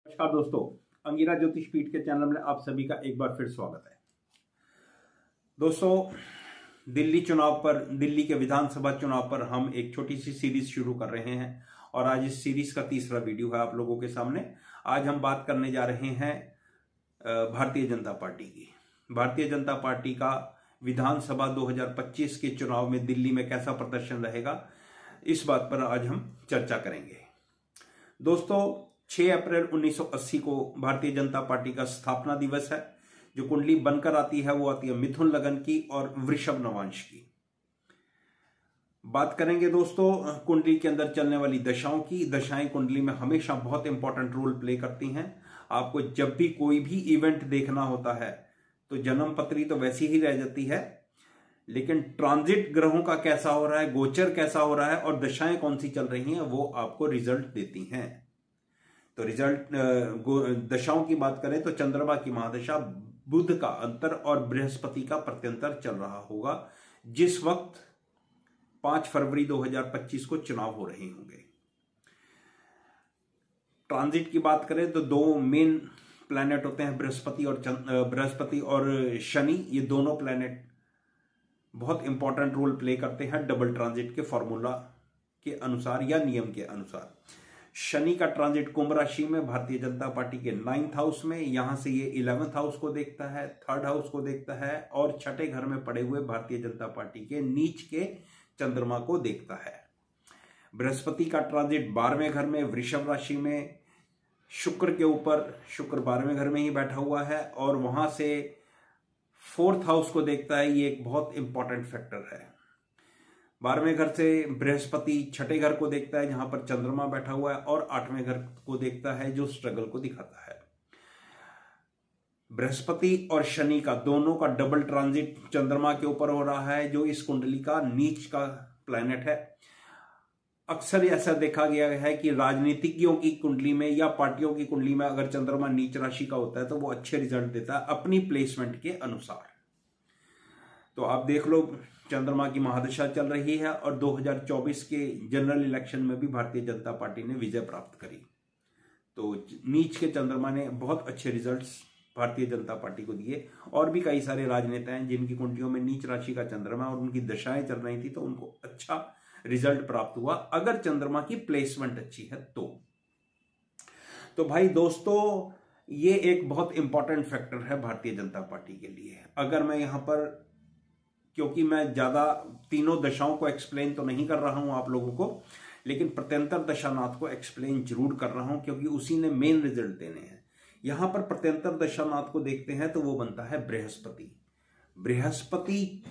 नमस्कार दोस्तों, अंगिरा ज्योतिष पीठ के चैनल में आप सभी का एक बार फिर स्वागत है। दोस्तों, दिल्ली के विधानसभा चुनाव पर हम एक छोटी सी सीरीज शुरू कर रहे हैं और आज इस सीरीज का तीसरा वीडियो है आप लोगों के सामने। आज हम बात करने जा रहे हैं भारतीय जनता पार्टी की। भारतीय जनता पार्टी का विधानसभा 2025 के चुनाव में दिल्ली में कैसा प्रदर्शन रहेगा, इस बात पर आज हम चर्चा करेंगे। दोस्तों, 6 अप्रैल 1980 को भारतीय जनता पार्टी का स्थापना दिवस है। जो कुंडली बनकर आती है वो आती है मिथुन लगन की और वृषभ नवांश की। बात करेंगे दोस्तों कुंडली के अंदर चलने वाली दशाओं की। दशाएं कुंडली में हमेशा बहुत इंपॉर्टेंट रोल प्ले करती हैं। आपको जब भी कोई भी इवेंट देखना होता है तो जन्म पत्री तो वैसी ही रह जाती है, लेकिन ट्रांजिट ग्रहों का कैसा हो रहा है, गोचर कैसा हो रहा है और दशाएं कौन सी चल रही हैं, वो आपको रिजल्ट देती हैं। तो दशाओं की बात करें तो चंद्रमा की महादशा, बुध का अंतर और बृहस्पति का प्रत्यंतर चल रहा होगा जिस वक्त 5 फरवरी 2025 को चुनाव हो रहे होंगे। ट्रांजिट की बात करें तो 2 मेन प्लैनेट होते हैं, बृहस्पति और शनि। ये दोनों प्लैनेट बहुत इंपॉर्टेंट रोल प्ले करते हैं डबल ट्रांजिट के फॉर्मूला के अनुसार या नियम के अनुसार। शनि का ट्रांजिट कुंभ राशि में भारतीय जनता पार्टी के 9th हाउस में, यहां से ये 11th हाउस को देखता है, 3rd हाउस को देखता है और छठे घर में पड़े हुए भारतीय जनता पार्टी के नीच के चंद्रमा को देखता है। बृहस्पति का ट्रांजिट 12वें घर में वृषभ राशि में शुक्र के ऊपर, शुक्र 12वें घर में ही बैठा हुआ है और वहां से 4th हाउस को देखता है। ये एक बहुत इंपॉर्टेंट फैक्टर है। 12वें घर से बृहस्पति छठे घर को देखता है जहां पर चंद्रमा बैठा हुआ है और 8वें घर को देखता है जो स्ट्रगल को दिखाता है। बृहस्पति और शनि का दोनों का डबल ट्रांजिट चंद्रमा के ऊपर हो रहा है जो इस कुंडली का नीच का प्लैनेट है। अक्सर ऐसा देखा गया है कि राजनीतिज्ञों की कुंडली में या पार्टियों की कुंडली में अगर चंद्रमा नीच राशि का होता है तो वो अच्छे रिजल्ट देता है अपनी प्लेसमेंट के अनुसार। तो आप देख लो, चंद्रमा की महादशा चल रही है और 2024 के जनरल इलेक्शन में भी भारतीय जनता पार्टी ने विजय प्राप्त करी। तो नीच के चंद्रमा ने बहुत अच्छे रिजल्ट्स भारतीय जनता पार्टी को दिए। और भी कई सारे राजनेता हैं जिनकी कुंडलियों में नीच राशि का चंद्रमा और उनकी दशाएं चल रही थी तो उनको अच्छा रिजल्ट प्राप्त हुआ अगर चंद्रमा की प्लेसमेंट अच्छी है तो भाई दोस्तों, ये एक बहुत इंपॉर्टेंट फैक्टर है भारतीय जनता पार्टी के लिए। अगर मैं यहां पर, क्योंकि मैं ज्यादा तीनों दशाओं को एक्सप्लेन तो नहीं कर रहा हूं आप लोगों को, लेकिन प्रत्यंतर दशानाथ को एक्सप्लेन जरूर कर रहा हूं क्योंकि उसी ने मेन रिजल्ट देने हैं। यहां पर प्रत्यंतर दशानाथ को देखते हैं तो वो बनता है बृहस्पति। बृहस्पति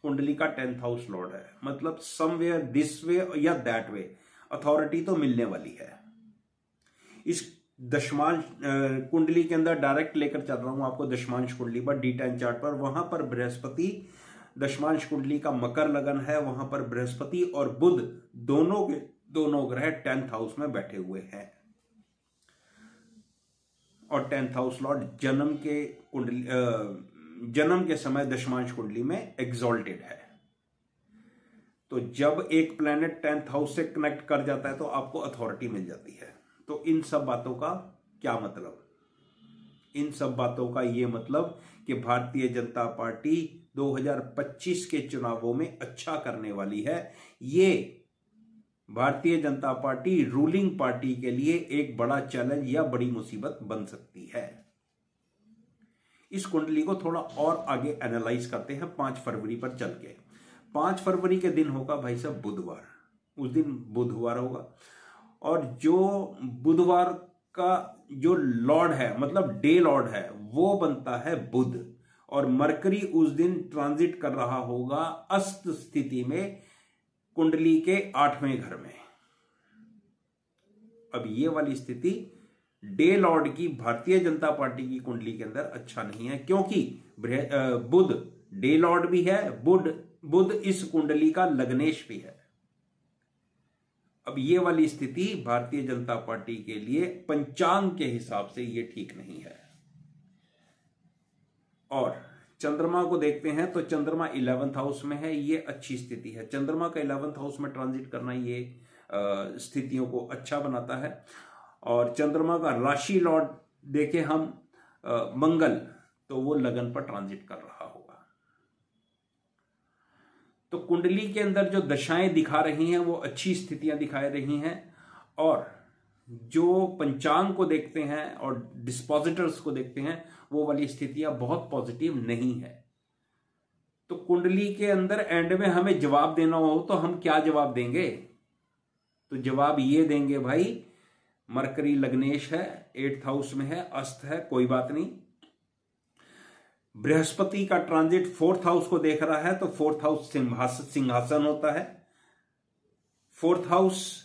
कुंडली का 10th हाउस लॉर्ड है, मतलब समवेयर दिस वे या दैट वे अथॉरिटी तो मिलने वाली है। इस दशमांश कुंडली के अंदर डायरेक्ट लेकर चल रहा हूं आपको दशमांश कुंडली पर, D10 चार्ट पर। वहां पर बृहस्पति दशमांश कुंडली का मकर लगन है, वहां पर बृहस्पति और बुध दोनों ग्रह 10th हाउस में बैठे हुए हैं और 10th हाउस लॉर्ड जन्म के समय दशमांश कुंडली में एग्जॉल्टेड है। तो जब एक प्लैनेट 10th हाउस से कनेक्ट कर जाता है तो आपको अथॉरिटी मिल जाती है। तो इन सब बातों का क्या मतलब? इन सब बातों का ये मतलब कि भारतीय जनता पार्टी 2025 के चुनावों में अच्छा करने वाली है। ये Bharatiya Janata party ruling party के लिए एक बड़ा चैलेंज या बड़ी मुसीबत बन सकती है। इस कुंडली को थोड़ा और आगे एनालाइज करते हैं 5 फरवरी पर चल के। 5 फरवरी के दिन होगा भाई साहब बुधवार। उस दिन बुधवार होगा और जो बुधवार का जो लॉर्ड है, मतलब डे लॉर्ड है, वो बनता है बुध और मरकरी उस दिन ट्रांजिट कर रहा होगा अस्त स्थिति में कुंडली के 8वें घर में। अब ये वाली स्थिति डे लॉर्ड की भारतीय जनता पार्टी की कुंडली के अंदर अच्छा नहीं है क्योंकि बुध डे लॉर्ड भी है, बुध इस कुंडली का लग्नेश भी है। अब ये वाली स्थिति भारतीय जनता पार्टी के लिए पंचांग के हिसाब से ये ठीक नहीं है। और चंद्रमा को देखते हैं तो चंद्रमा 11th हाउस में है, ये अच्छी स्थिति है। चंद्रमा का 11th हाउस में ट्रांजिट करना ये स्थितियों को अच्छा बनाता है। और चंद्रमा का राशि लॉर्ड देखे हम मंगल, तो वो लगन पर ट्रांजिट कर रहा होगा। तो कुंडली के अंदर जो दशाएं दिखा रही हैं वो अच्छी स्थितियां दिखा रही हैं, और जो पंचांग को देखते हैं और डिस्पोजिटर्स को देखते हैं वो वाली स्थितियां बहुत पॉजिटिव नहीं है। तो कुंडली के अंदर एंड में हमें जवाब देना हो तो हम क्या जवाब देंगे? तो जवाब ये देंगे भाई, मरकरी लग्नेश है, 8th हाउस में है, अस्त है, कोई बात नहीं। बृहस्पति का ट्रांजिट 4th हाउस को देख रहा है, तो 4th हाउस सिंहासन होता है, 4th हाउस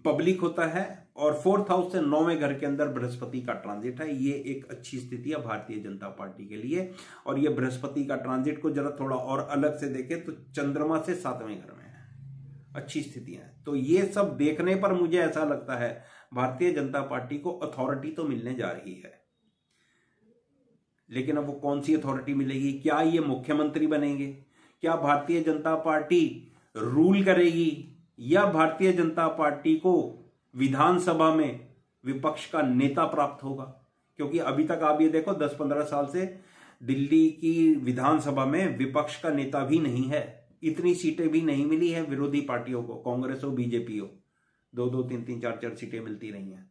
पब्लिक होता है, और 4th हाउस से 9वें घर के अंदर बृहस्पति का ट्रांजिट है। ये एक अच्छी स्थिति है भारतीय जनता पार्टी के लिए। और ये बृहस्पति का ट्रांजिट को जरा थोड़ा और अलग से देखें तो चंद्रमा से 7वें घर में है, अच्छी स्थितियां हैं। तो ये सब देखने पर मुझे ऐसा लगता है भारतीय जनता पार्टी को अथॉरिटी तो मिलने जा रही है, लेकिन अब वो कौन सी अथॉरिटी मिलेगी? क्या ये मुख्यमंत्री बनेंगे? क्या भारतीय जनता पार्टी रूल करेगी? या भारतीय जनता पार्टी को विधानसभा में विपक्ष का नेता प्राप्त होगा? क्योंकि अभी तक आप ये देखो 10-15 साल से दिल्ली की विधानसभा में विपक्ष का नेता भी नहीं है, इतनी सीटें भी नहीं मिली है विरोधी पार्टियों को, कांग्रेस हो बीजेपी हो, 2-2, 3-3, 4-4 सीटें मिलती रही हैं,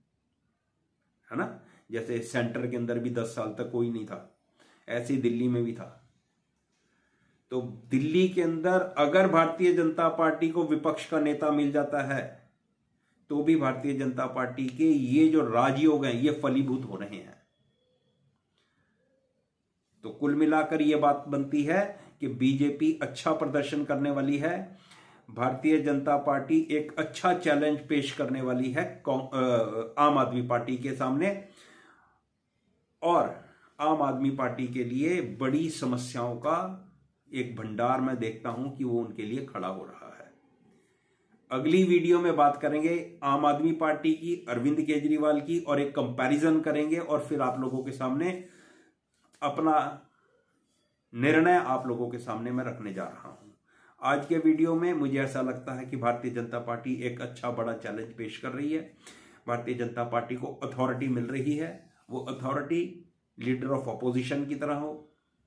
है ना। जैसे सेंटर के अंदर भी 10 साल तक कोई नहीं था, ऐसे ही दिल्ली में भी था। तो दिल्ली के अंदर अगर भारतीय जनता पार्टी को विपक्ष का नेता मिल जाता है तो भी भारतीय जनता पार्टी के ये जो राजयोग हैं ये फलीभूत हो रहे हैं। तो कुल मिलाकर ये बात बनती है कि बीजेपी अच्छा प्रदर्शन करने वाली है, भारतीय जनता पार्टी एक अच्छा चैलेंज पेश करने वाली है आम आदमी पार्टी के सामने, और आम आदमी पार्टी के लिए बड़ी समस्याओं का एक भंडार मैं देखता हूं कि वो उनके लिए खड़ा हो रहा है। अगली वीडियो में बात करेंगे आम आदमी पार्टी की, अरविंद केजरीवाल की, और एक कंपैरिजन करेंगे, और फिर आप लोगों के सामने अपना निर्णय आप लोगों के सामने मैं रखने जा रहा हूं। आज के वीडियो में मुझे ऐसा लगता है कि भारतीय जनता पार्टी एक अच्छा बड़ा चैलेंज पेश कर रही है। भारतीय जनता पार्टी को अथॉरिटी मिल रही है, वो अथॉरिटी लीडर ऑफ अपोजिशन की तरह हो,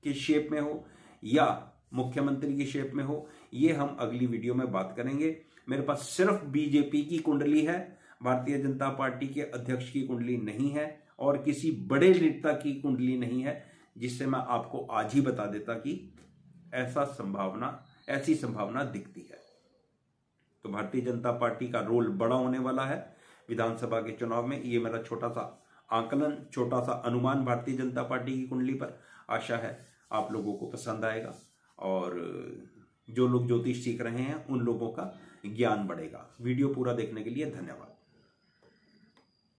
किस शेप में हो, या मुख्यमंत्री की शेप में हो, ये हम अगली वीडियो में बात करेंगे। मेरे पास सिर्फ बीजेपी की कुंडली है, भारतीय जनता पार्टी के अध्यक्ष की कुंडली नहीं है, और किसी बड़े नेता की कुंडली नहीं है, जिससे मैं आपको आज ही बता देता कि ऐसी संभावना दिखती है। तो भारतीय जनता पार्टी का रोल बड़ा होने वाला है विधानसभा के चुनाव में। ये मेरा छोटा सा आकलन, छोटा सा अनुमान भारतीय जनता पार्टी की कुंडली पर। आशा है आप लोगों को पसंद आएगा, और जो लोग ज्योतिष सीख रहे हैं उन लोगों का ज्ञान बढ़ेगा। वीडियो पूरा देखने के लिए धन्यवाद।